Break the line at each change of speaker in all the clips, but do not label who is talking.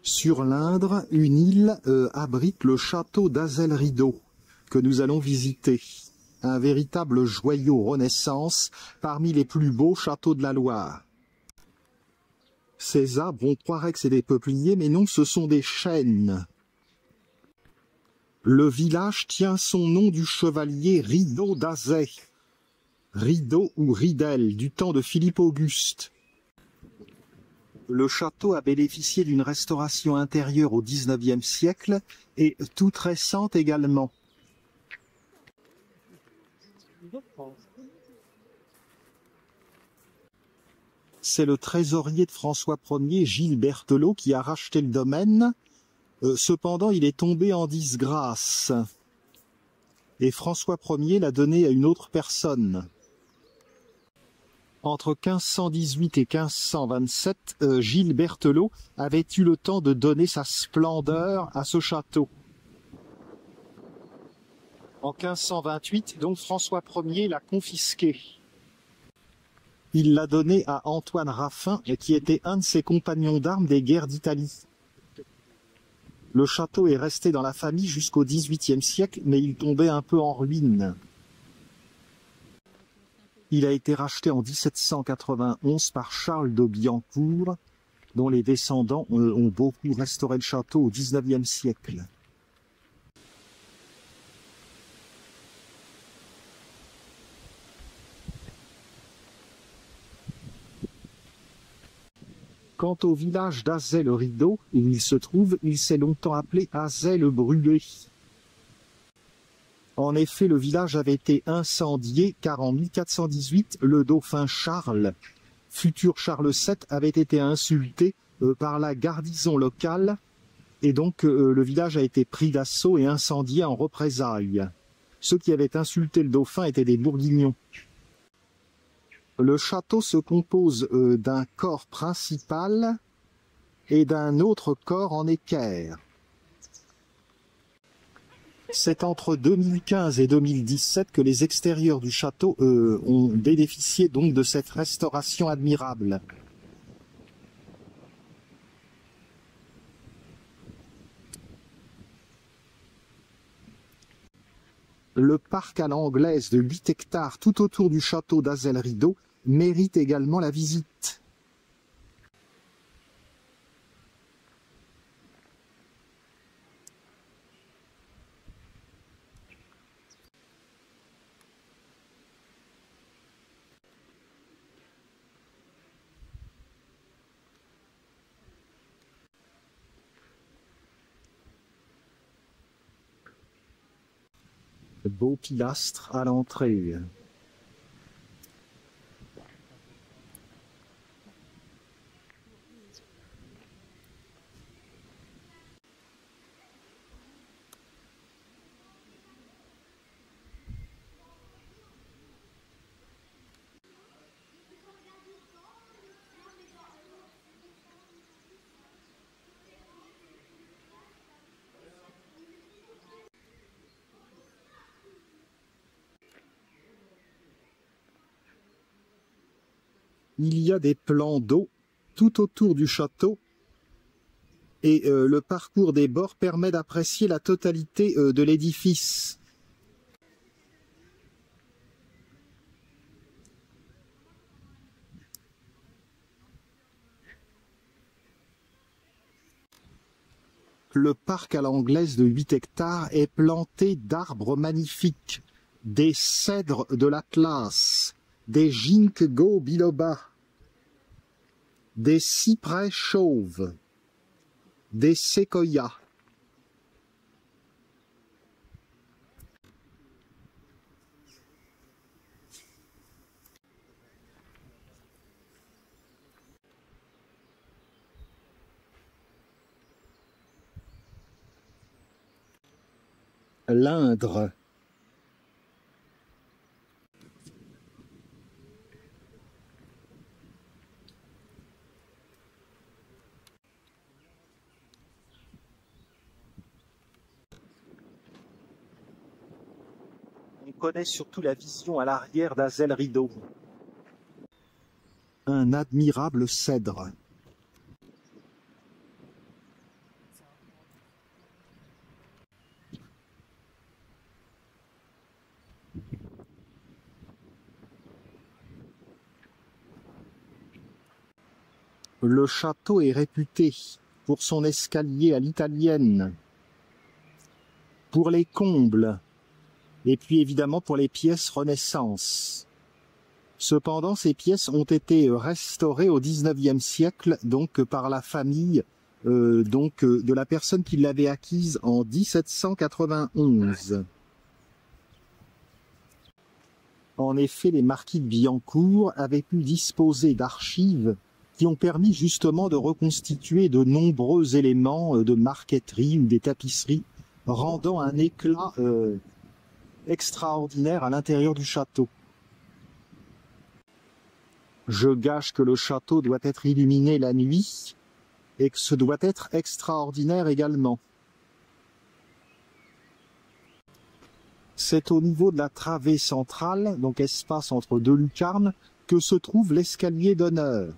Sur l'Indre, une île abrite le château d'Azel-Rideau, que nous allons visiter. Un véritable joyau Renaissance parmi les plus beaux châteaux de la Loire. Ces arbres, on croirait que c'est des peupliers, mais non, ce sont des chênes. Le village tient son nom du chevalier Rideau d'Azay, Rideau ou Ridel, du temps de Philippe Auguste. Le château a bénéficié d'une restauration intérieure au XIXe siècle et toute récente également. C'est le trésorier de François Ier, Gilles Berthelot, qui a racheté le domaine. Cependant, il est tombé en disgrâce. Et François Ier l'a donné à une autre personne. Entre 1518 et 1527, Gilles Berthelot avait eu le temps de donner sa splendeur à ce château. En 1528, donc, François Ier l'a confisqué. Il l'a donné à Antoine Raffin, qui était un de ses compagnons d'armes des guerres d'Italie. Le château est resté dans la famille jusqu'au XVIIIe siècle, mais il tombait un peu en ruine. Il a été racheté en 1791 par Charles de Biancourt, dont les descendants ont beaucoup restauré le château au XIXe siècle. Quant au village d'Azay-le-Rideau, où il se trouve, il s'est longtemps appelé Azay-le-Brûlé. En effet, le village avait été incendié car en 1418, le dauphin Charles, futur Charles VII, avait été insulté par la garnison locale et donc le village a été pris d'assaut et incendié en représailles. Ceux qui avaient insulté le dauphin étaient des bourguignons. Le château se compose d'un corps principal et d'un autre corps en équerre. C'est entre 2015 et 2017 que les extérieurs du château ont bénéficié donc de cette restauration admirable. Le parc à l'anglaise de 8 hectares tout autour du château d'Azay-le-Rideau mérite également la visite. Beau pilastre à l'entrée. Il y a des plans d'eau tout autour du château et le parcours des bords permet d'apprécier la totalité de l'édifice. Le parc à l'anglaise de 8 hectares est planté d'arbres magnifiques, des cèdres de l'Atlas, des ginkgo biloba, des cyprès chauves, des séquoias. L'Indre. On connaît surtout la vision à l'arrière d'Azay-le-Rideau. Un admirable cèdre. Le château est réputé pour son escalier à l'italienne, pour les combles, et puis évidemment pour les pièces Renaissance. Cependant, ces pièces ont été restaurées au XIXe siècle, donc par la famille de la personne qui l'avait acquise en 1791. En effet, les marquis de Billancourt avaient pu disposer d'archives qui ont permis justement de reconstituer de nombreux éléments de marqueterie ou des tapisseries, rendant un éclat extraordinaire à l'intérieur du château. Je gage que le château doit être illuminé la nuit et que ce doit être extraordinaire également. C'est au niveau de la travée centrale, donc espace entre deux lucarnes, que se trouve l'escalier d'honneur.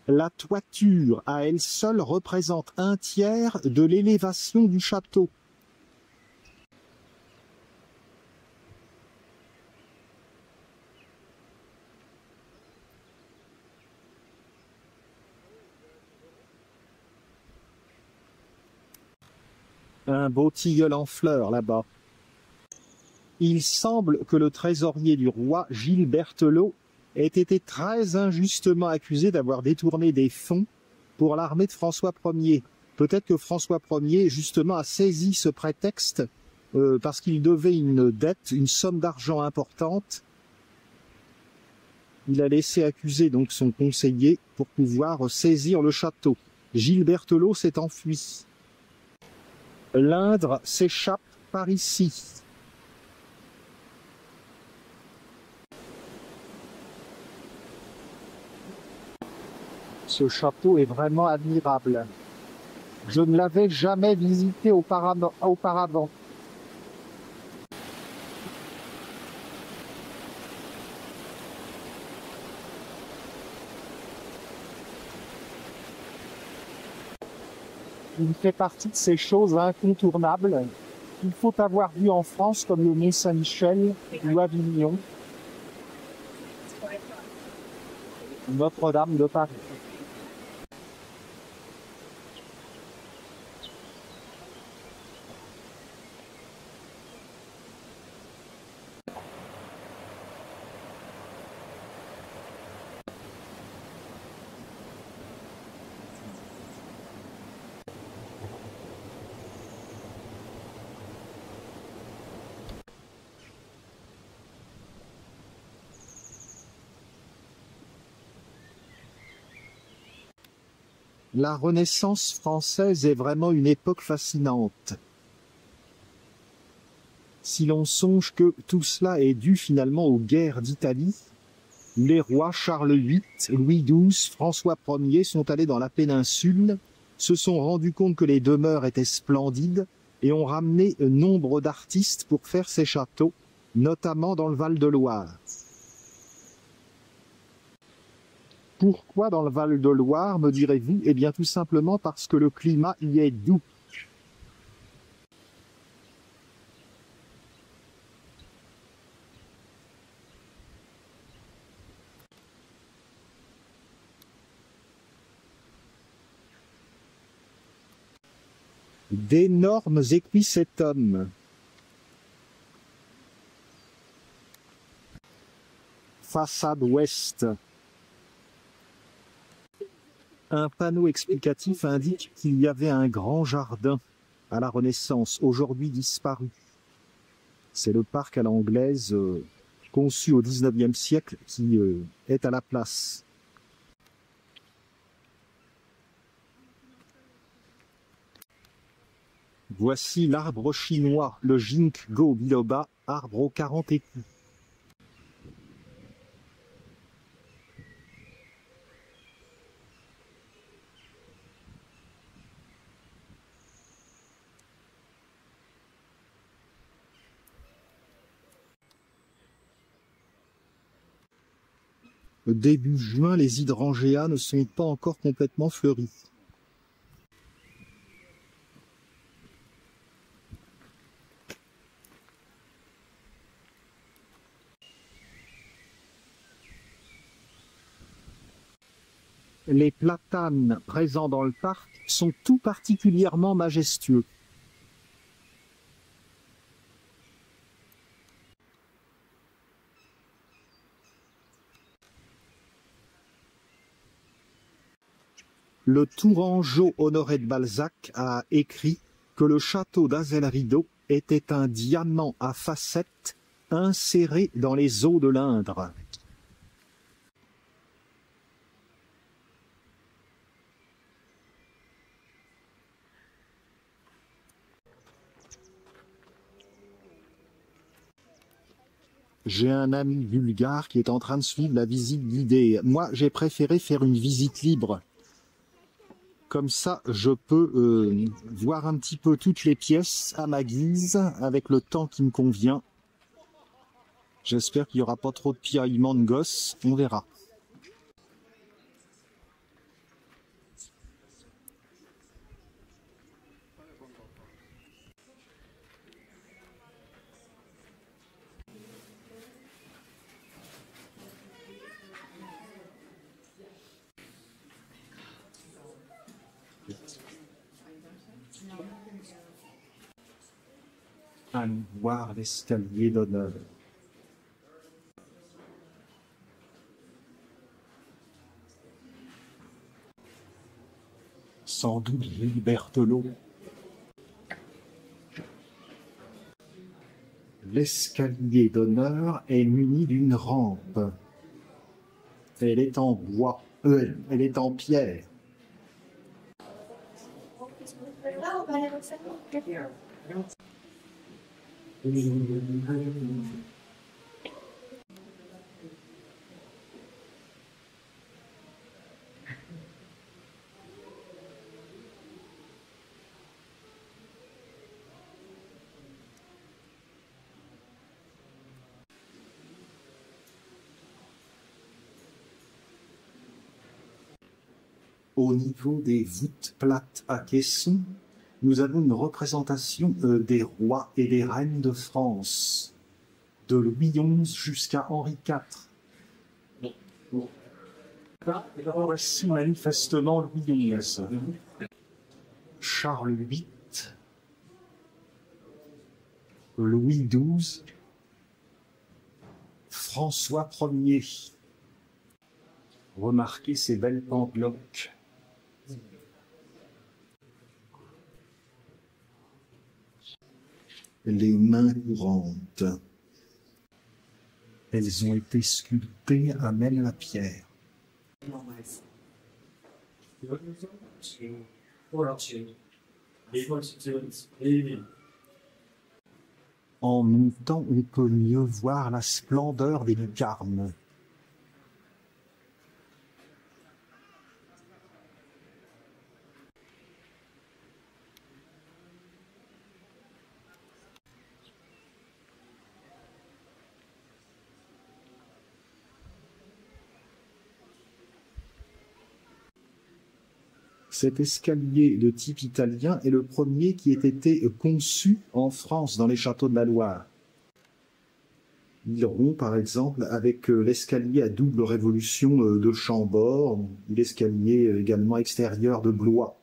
La toiture à elle seule représente un tiers de l'élévation du château. Un beau tilleul en fleurs là-bas. Il semble que le trésorier du roi, Gilles Berthelot, ait été très injustement accusé d'avoir détourné des fonds pour l'armée de François Ier. Peut-être que François Ier, justement, a saisi ce prétexte parce qu'il devait une dette, une somme d'argent importante. Il a laissé accuser donc son conseiller pour pouvoir saisir le château. Gilles Berthelot s'est enfui. L'Indre s'échappe par ici. Ce château est vraiment admirable. Je ne l'avais jamais visité auparavant. Il fait partie de ces choses incontournables qu'il faut avoir vues en France, comme le Mont-Saint-Michel ou Avignon, Notre-Dame de Paris. La Renaissance française est vraiment une époque fascinante. Si l'on songe que tout cela est dû finalement aux guerres d'Italie, où les rois Charles VIII, Louis XII, François Ier sont allés dans la péninsule, se sont rendus compte que les demeures étaient splendides et ont ramené nombre d'artistes pour faire ces châteaux, notamment dans le Val-de-Loire. Pourquoi dans le Val-de-Loire, me direz-vous? Eh bien tout simplement parce que le climat y est doux. D'énormes équicétums. Façade ouest. Un panneau explicatif indique qu'il y avait un grand jardin à la Renaissance, aujourd'hui disparu. C'est le parc à l'anglaise, conçu au XIXe siècle, qui est à la place. Voici l'arbre chinois, le ginkgo biloba, arbre aux 40 écus. Début juin, les hydrangeas ne sont pas encore complètement fleuris. Les platanes présents dans le parc sont tout particulièrement majestueux. Le Tourangeau Honoré de Balzac a écrit que le château d'Azel-Rideau était un diamant à facettes inséré dans les eaux de l'Indre. J'ai un ami bulgare qui est en train de suivre la visite guidée. Moi, j'ai préféré faire une visite libre. Comme ça, je peux voir un petit peu toutes les pièces à ma guise, avec le temps qui me convient. J'espère qu'il n'y aura pas trop de piaillements de gosses, on verra. Allons voir l'escalier d'honneur. Sans doute Gilles Berthelot. L'escalier d'honneur est muni d'une rampe. Elle est en bois, elle est en pierre. Au niveau des voûtes plates à caissons, nous avons une représentation des rois et des reines de France, de Louis XI jusqu'à Henri IV. Voici manifestement Louis XI. Charles VIII, Louis XII, François Ier. Remarquez ces belles pendeloques. Les mains courantes. Elles ont été sculptées à même la pierre. En montant, on peut mieux voir la splendeur des lucarnes. Cet escalier de type italien est le premier qui ait été conçu en France dans les châteaux de la Loire. Il rompt par exemple avec l'escalier à double révolution de Chambord, ou l'escalier également extérieur de Blois.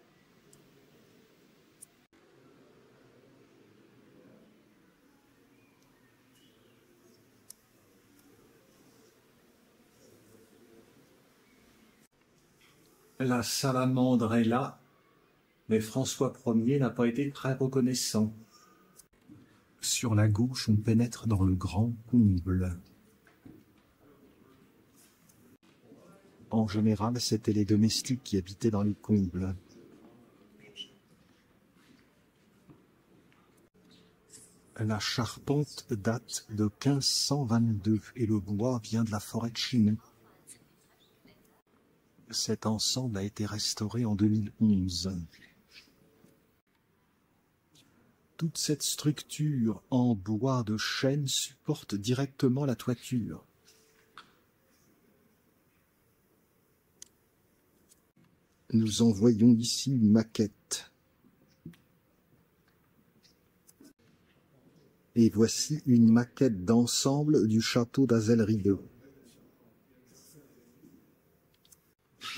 La salamandre est là, mais François Ier n'a pas été très reconnaissant. Sur la gauche, on pénètre dans le grand comble. En général, c'étaient les domestiques qui habitaient dans les combles. La charpente date de 1522 et le bois vient de la forêt de Chinon. Cet ensemble a été restauré en 2011. Toute cette structure en bois de chêne supporte directement la toiture. Nous en voyons ici une maquette. Et voici une maquette d'ensemble du château d'Azel-Rideau.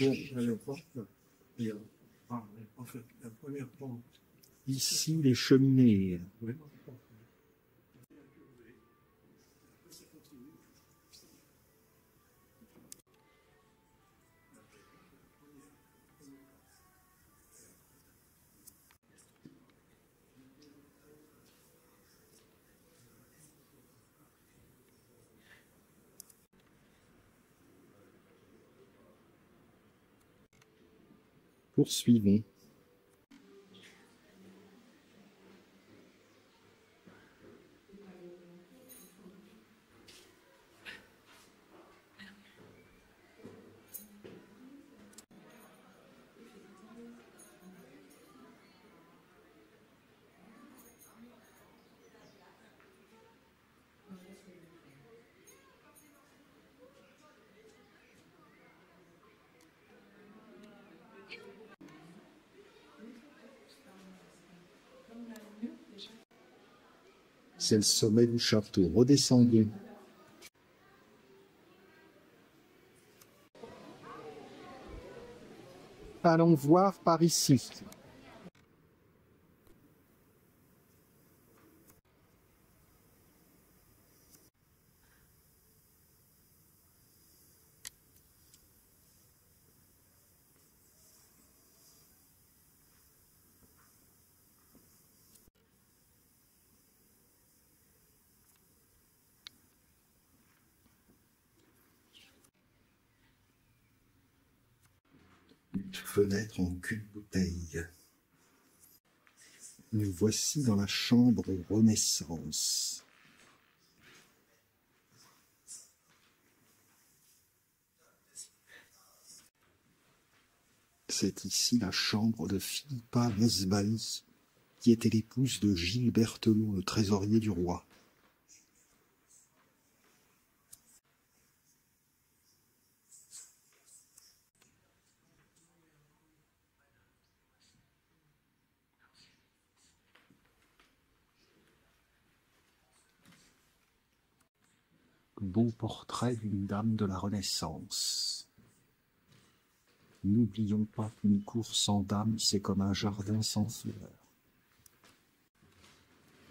Bon, la porte, il y a, en fait, la première porte.
Ici, les cheminées.
Oui.
Poursuivons. C'est le sommet du château. Redescendons. Allons voir par ici. Une fenêtre en cul-de-bouteille. Nous voici dans la chambre Renaissance. C'est ici la chambre de Philippa Nesbali, qui était l'épouse de Gilles Berthelot, le trésorier du roi. Beau portrait d'une dame de la Renaissance. N'oublions pas qu'une cour sans dame, c'est comme un jardin sans fleurs.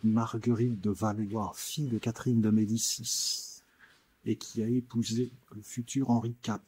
Marguerite de Valois, fille de Catherine de Médicis, et qui a épousé le futur Henri IV.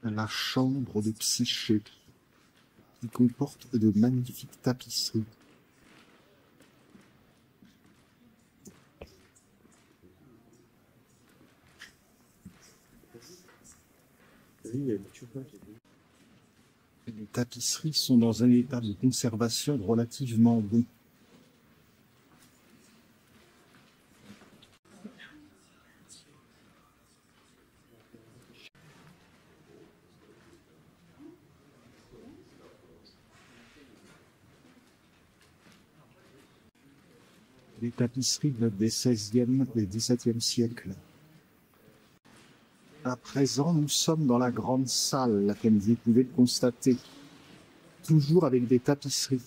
La chambre de Psyché, qui comporte de magnifiques tapisseries. Les tapisseries sont dans un état de conservation relativement bon. Les tapisseries datent des XVIe et XVIIe siècles. À présent, nous sommes dans la grande salle, comme vous pouvez le constater, toujours avec des tapisseries.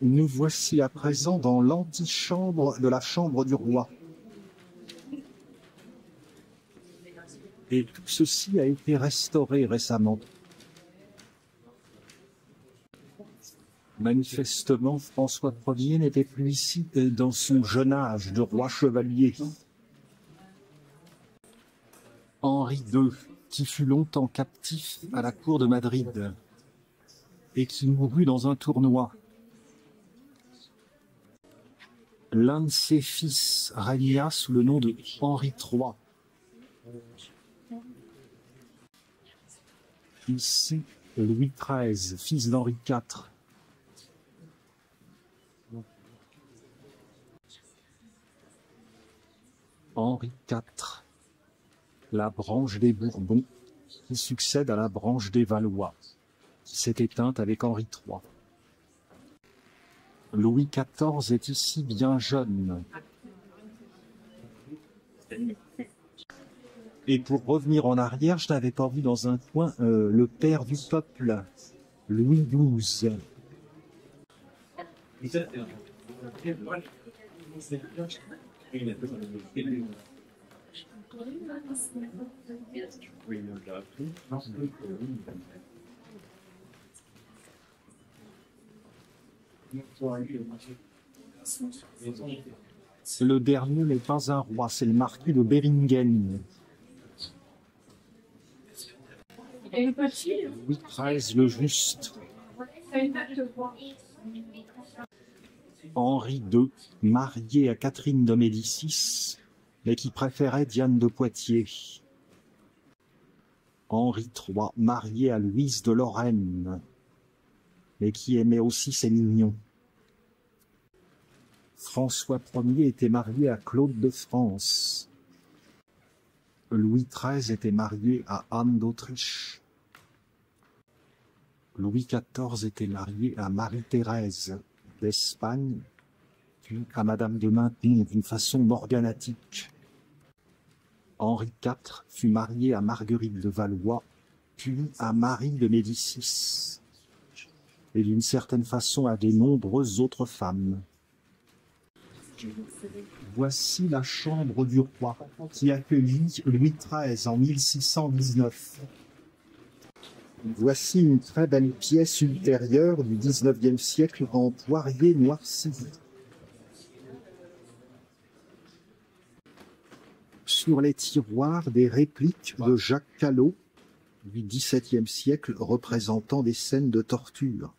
Nous voici à présent dans l'antichambre de la chambre du roi. Et tout ceci a été restauré récemment. Manifestement, François Ier n'était plus ici dans son jeune âge de roi chevalier. Henri II, qui fut longtemps captif à la cour de Madrid et qui mourut dans un tournoi. L'un de ses fils régna sous le nom de Henri III. Ici, Louis XIII, fils d'Henri IV. Henri IV, la branche des Bourbons, qui succède à la branche des Valois, qui s'est éteinte avec Henri III. Louis XIV est ici bien jeune. Et pour revenir en arrière, je n'avais pas vu dans un coin le père du peuple, Louis XII. Le dernier n'est pas un roi, c'est le marquis de Beringen.
Et petit,
Louis XIII le Juste. Henri II, marié à Catherine de Médicis, mais qui préférait Diane de Poitiers. Henri III, marié à Louise de Lorraine, mais qui aimait aussi ses mignons. François Ier était marié à Claude de France. Louis XIII était marié à Anne d'Autriche. Louis XIV était marié à Marie-Thérèse d'Espagne, puis à Madame de Maintenon d'une façon morganatique. Henri IV fut marié à Marguerite de Valois, puis à Marie de Médicis, et d'une certaine façon à de nombreuses autres femmes. Voici la chambre du roi qui accueillit Louis XIII en 1619. Voici une très belle pièce ultérieure du XIXe siècle en poirier noirci. Sur les tiroirs, des répliques de Jacques Callot du XVIIe siècle représentant des scènes de torture.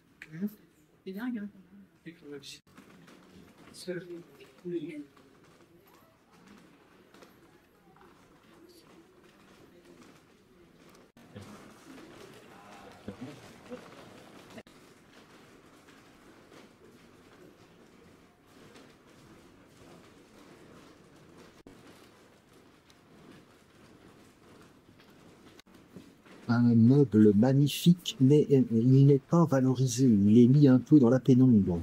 c'est dingue.
Un meuble magnifique, mais il n'est pas valorisé, il est mis un peu dans la pénombre.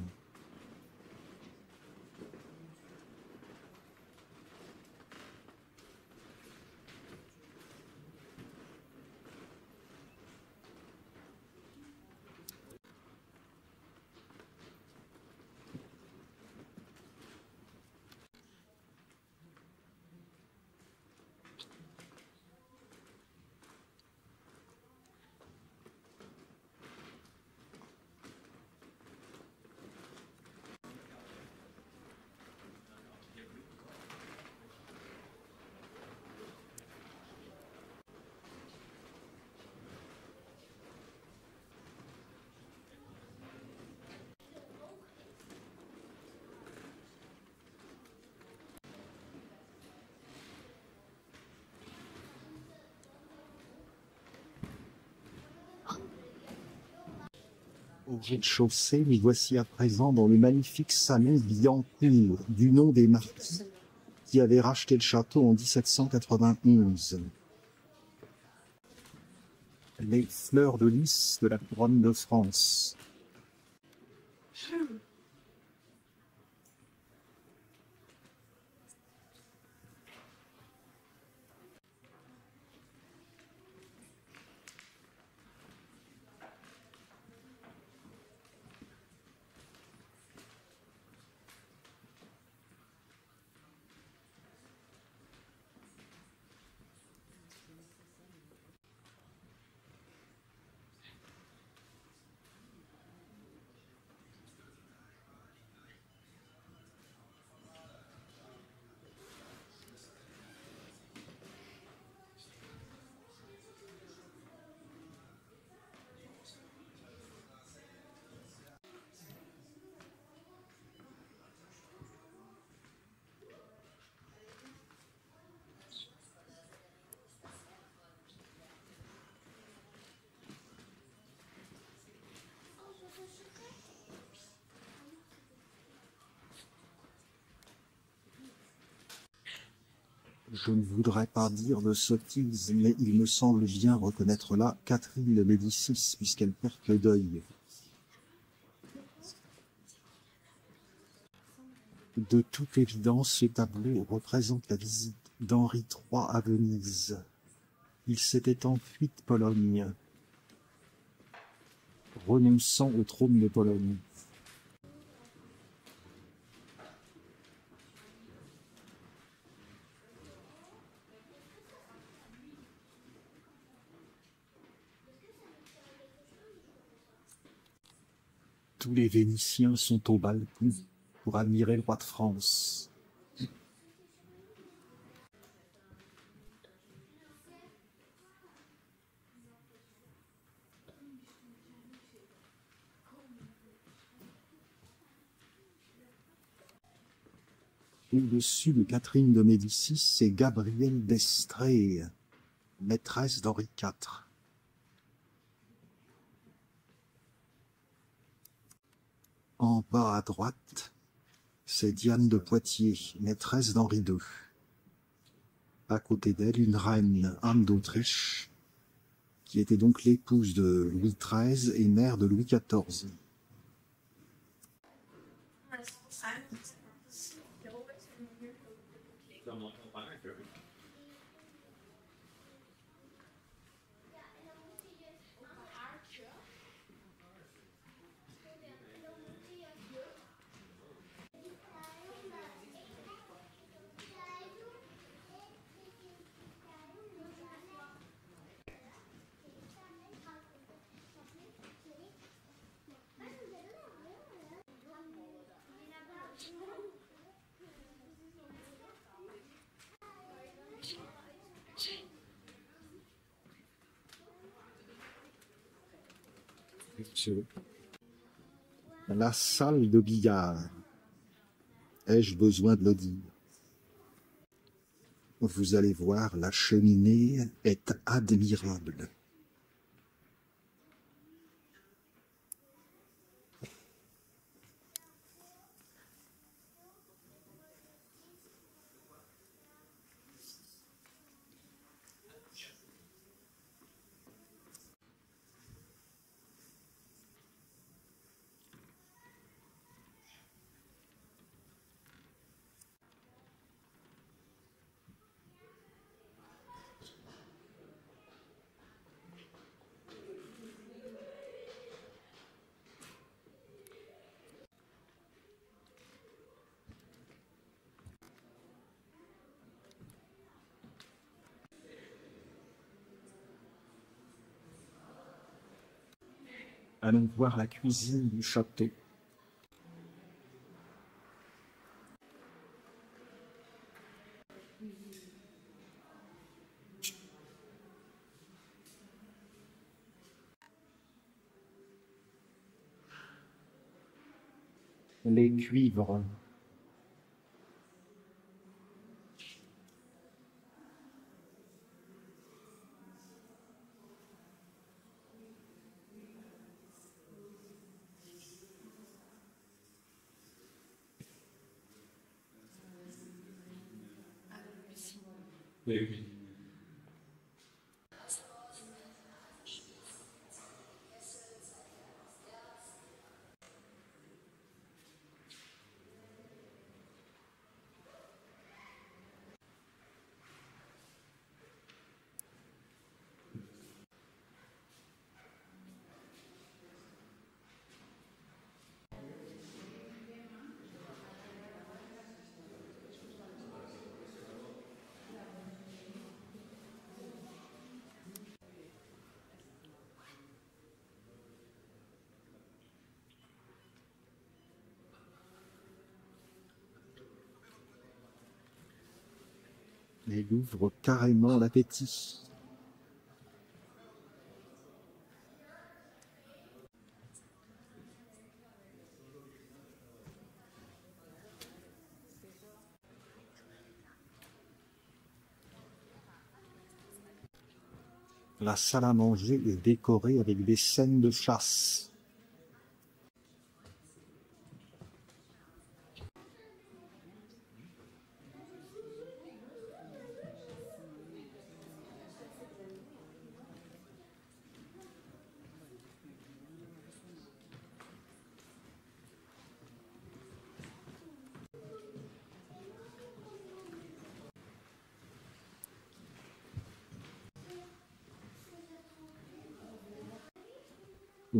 Au rez-de-chaussée, nous voici à présent dans le magnifique salon Biancourt, du nom des marquis qui avaient racheté le château en 1791. Les fleurs de lys de la couronne de France. Je ne voudrais pas dire de sottises, mais il me semble bien reconnaître là Catherine de Médicis, puisqu'elle porte le deuil. De toute évidence, ce tableau représente la visite d'Henri III à Venise. Il s'était enfui de Pologne, renonçant au trône de Pologne. Tous les Vénitiens sont au balcon pour admirer le roi de France. Au-dessus de Catherine de Médicis, c'est Gabrielle d'Estrées, maîtresse d'Henri IV. En bas à droite, c'est Diane de Poitiers, maîtresse d'Henri II. À côté d'elle, une reine, Anne d'Autriche, qui était donc l'épouse de Louis XIII et mère de Louis XIV. La salle de billard. Ai-je besoin de le dire? Vous allez voir, la cheminée est admirable. Allons voir la cuisine du château. Les cuivres.
Oui.
Elle ouvre carrément l'appétit. La salle à manger est décorée avec des scènes de chasse.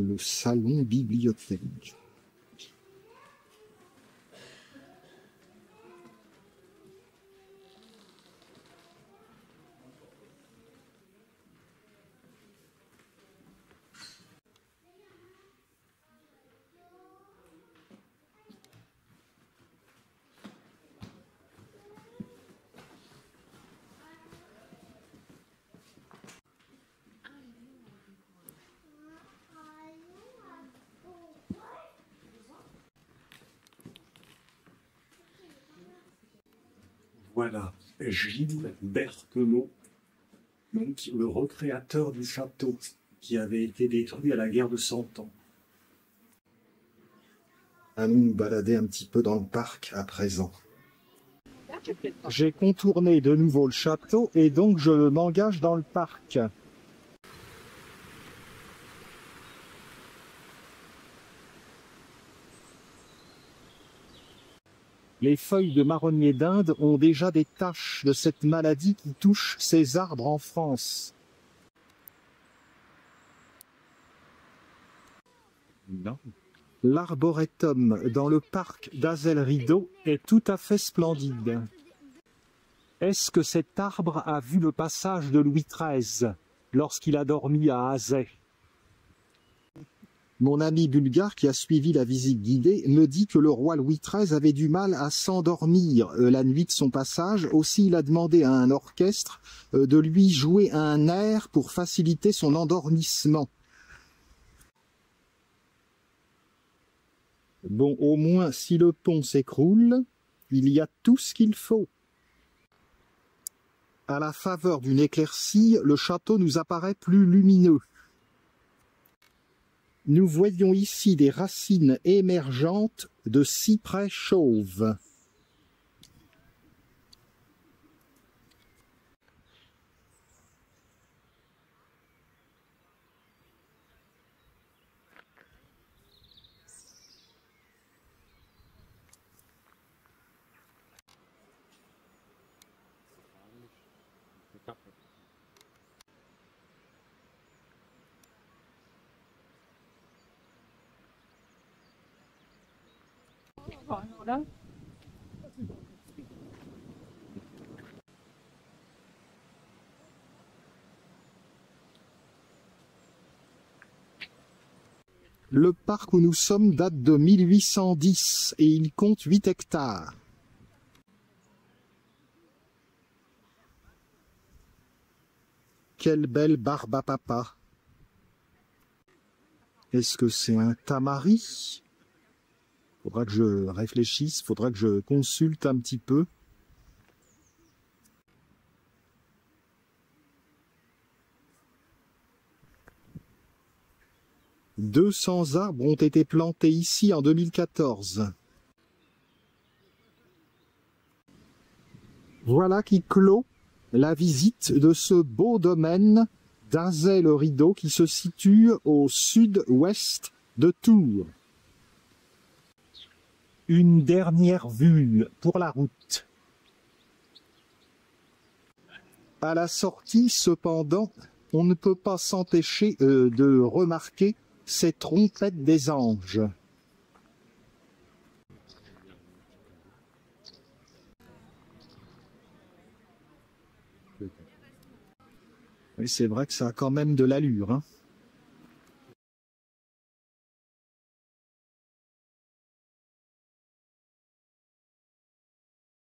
le salon bibliothèque.
Voilà, Gilles Berthelot, donc le recréateur du château qui avait été détruit à la guerre de 100 ans.
Allons nous balader un petit peu dans le parc à présent. J'ai contourné de nouveau le château et donc je m'engage dans le parc. Les feuilles de marronnier d'Inde ont déjà des taches de cette maladie qui touche ces arbres en France.
Non.
L'arboretum dans le parc d'Azel-Rideau est tout à fait splendide. Est-ce que cet arbre a vu le passage de Louis XIII lorsqu'il a dormi à Azay? Mon ami bulgare qui a suivi la visite guidée me dit que le roi Louis XIII avait du mal à s'endormir la nuit de son passage. Aussi, il a demandé à un orchestre de lui jouer un air pour faciliter son endormissement. Bon, au moins, si le pont s'écroule, il y a tout ce qu'il faut. À la faveur d'une éclaircie, le château nous apparaît plus lumineux. Nous voyons ici des racines émergentes de cyprès chauve.
Là.
Le parc où nous sommes date de 1810 et il compte 8 hectares. Quelle belle barbe à papa. Est-ce que c'est un tamari? Faudra que je réfléchisse, faudra que je consulte un petit peu. « 200 arbres ont été plantés ici en 2014. » Voilà qui clôt la visite de ce beau domaine d'Azay-le-Rideau qui se situe au sud-ouest de Tours. Une dernière vue pour la route. À la sortie, cependant, on ne peut pas s'empêcher de remarquer ces trompettes des anges. Oui, c'est vrai que ça a quand même de l'allure, hein.